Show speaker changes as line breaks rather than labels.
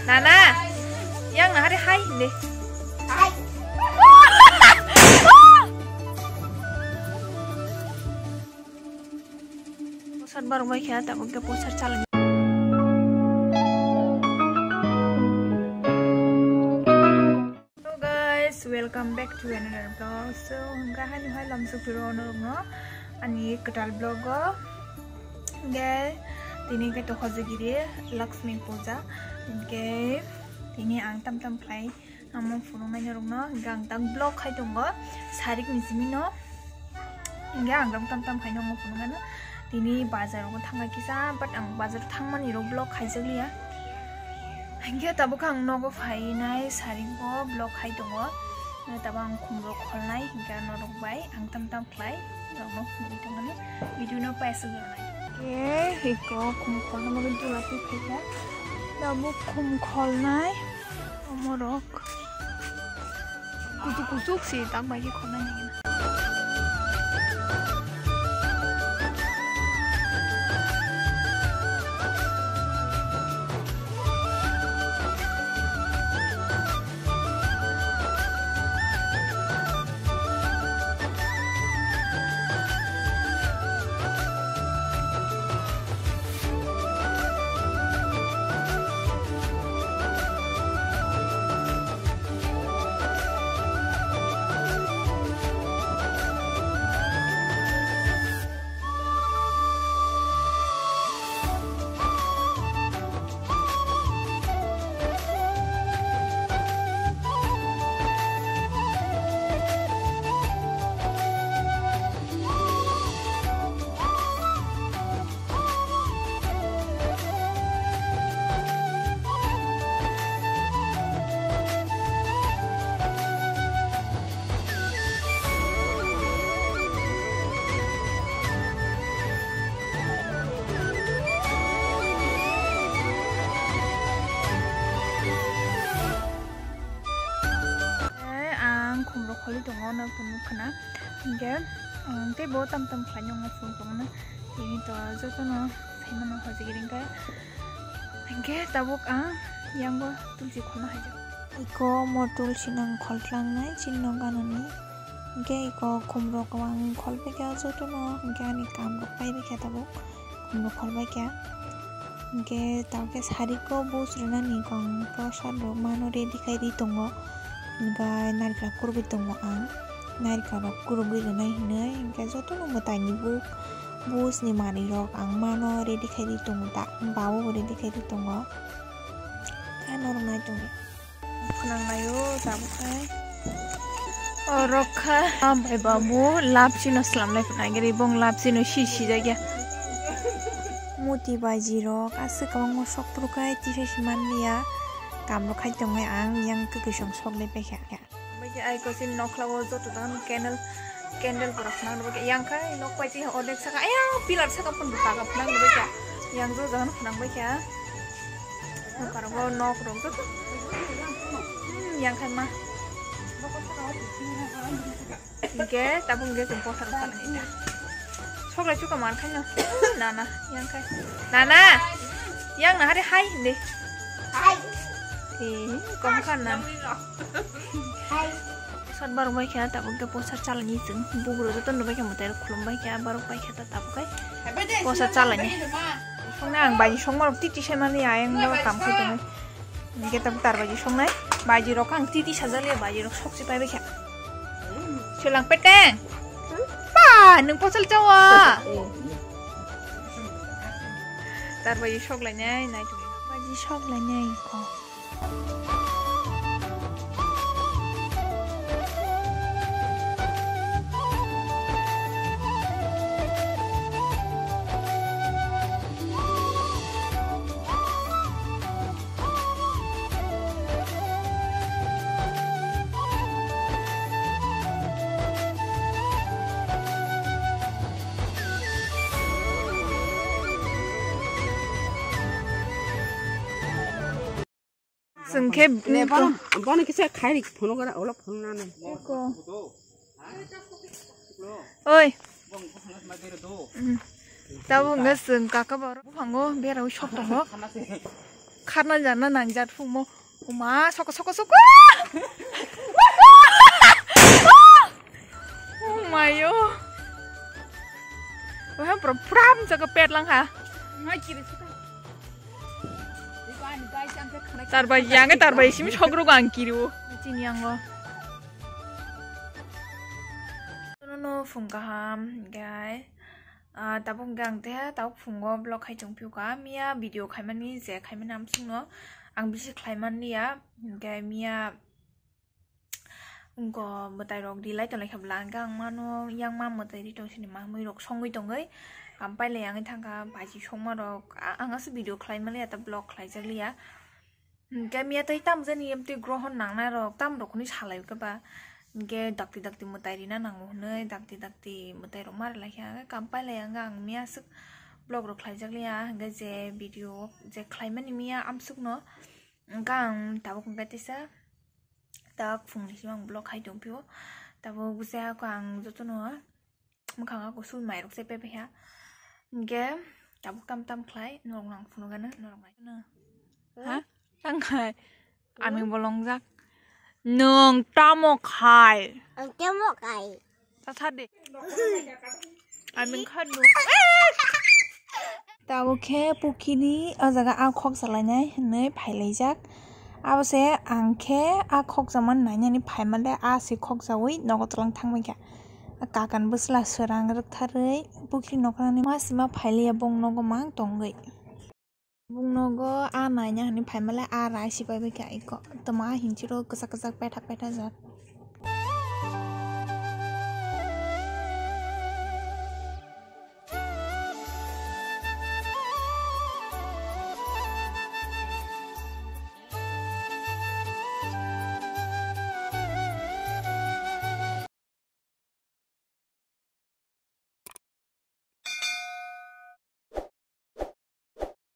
Nana, yang hari hai deh.
Hai.
Pusat baru baik ya, tak pakai pusat calon. So guys, welcome back to another vlog. So, ngahan hai langsung pirono no, ani ketal vlog go. Gay, ini kita hozegiri Lakshmi Puja. Gay, ini ang tam play. Amo phone na nyarong no, gang tang vlog hai tunggo. Sarik misimi no. Hingga ang tam khai no phone na. Ini bazar ko thanga kisa, but ang bazar thangman iro vlog khai jaglia. Hingga tabuk ang nogo phai nai saring ko vlog khai tunggo. Tabang khumro kholnai hingga norok bai ang tam play. Norok phone tunggo no. Video no paisa garnai. Okay, iko khum kholna mo gintu lapi phega. Tabuk khum kholnai. Omorok. Kutuk sih tak bagi kholna ni. Kholi tongo na punu khana hingga te bo tam khanyong na phun tongo na ini to joto no saimano hojigiring ka hingga tabuk yang bo tulsi khona haja iko mo tulsi nang kholtlang nai chinno ganani hingga iko khumro kawang kholbe ka joto no hingga ni kam rok pai be ka tabuk khumro kholbai ka hingga tawke sari ko busruna ni kong prosad ro mano ready kai di tongo hingga narikal kurbi tongo narikal rok kurbi rena hinai hingga joto no matani bus ni mani rok ang mano ready khai di tongo ta bawo ready khai di tongo kan orang nai tongo khunang nayo tabukai orokha bai babu lapsi no slamlai phunai gari bong lapsi no shi jagya muti baji rok asukang mo sok prukai tiseshi manliya kamlo khai tongai ang yang kekisong sok le pe kya bagi ai ko sin nokla wo jo to dan candle por khna no bagi yang khai nok pai chi odek saka aya pilar saka pun buka ka phna no bagi yang jo jan phna bagi kya no karbo nok rom to yang khai ma ke tabung ge tumpo sar sar ni sok la chu ka man khai no nana yang khai nana yang na hari hai de
Hai.
Kamu kan nan.
Hai.
Pusat baru baik ya, tak pakai pusat calon itu. Bubur itu tuh baik yang muter kulum baik ya, baru baik ya tak pakai pusat calonnya. Soalnya baju somar titi saya mana ya yang lewat kampus itu. Ini kita putar baju somar, baju rokang titi saja lihat baju rok sok sih baik ya. Silang peteng. Pa, nung pusat cawa. Tar baju sok lainnya, naik tuh. Baju sok lainnya kok. Sengke
bana kisa khai phono gara ola phona ne
ko oi tabu ngaseng kakak baru pango biar aku shop dong खारना जाना नांजात फुमो मा सको सको सको मायो वह प्रॉब्लम जगह पेट लंग हा तारबाय यांगे तारबाय सिम छगरो गां किरु चिनि आंगो नो फुंगाहाम गाय ताबुं गांते ताब फुंगो ब्लॉग खाइजों पिउका मिया वीडियो खाइमानि जे खाइमानि नाम सुनो आं बिसि खाइमानिया गाय मिया उनको बताइ रok di lai tolai khab lang gang mano yang ma motai ri tong sini ma moi rok songoi tongai ampai le yang thanga baji songma rok anga se video khlai male ta blog khlai jaglia ga mia tai tam jani emti grohon nangna rok tam rok ni salai ka ba ge dakti dakti motai ri na nangu nei dakti motai rok mar lai ha kampai le yang gang mia suk blog rok khlai jaglia ga je video je khlai mani mia amsuk no gang tabok ngatisa tak fungni simang blog hai dong pio tabo gusa ko ang joto no mkhanga ko sul mai rok se pepe ha ge tabuk tam khlai norong nang funo gana norong mai na ha tangai ami bolong jak nong tamo khai
tamo khai
ta thad de ami khadu tabo khe pukhini a jaga a khok salai nei phailai jak abose angke a khok zaman nainani phaimale a si khok jawi nogotlang thangmai ka kakan busla serang rek tharei bukri nokrani masima phailiya bong nogo mang tongai bong nogo a naina hani phaimale a rai si bai ka iko toma hinchiro kasak petha jat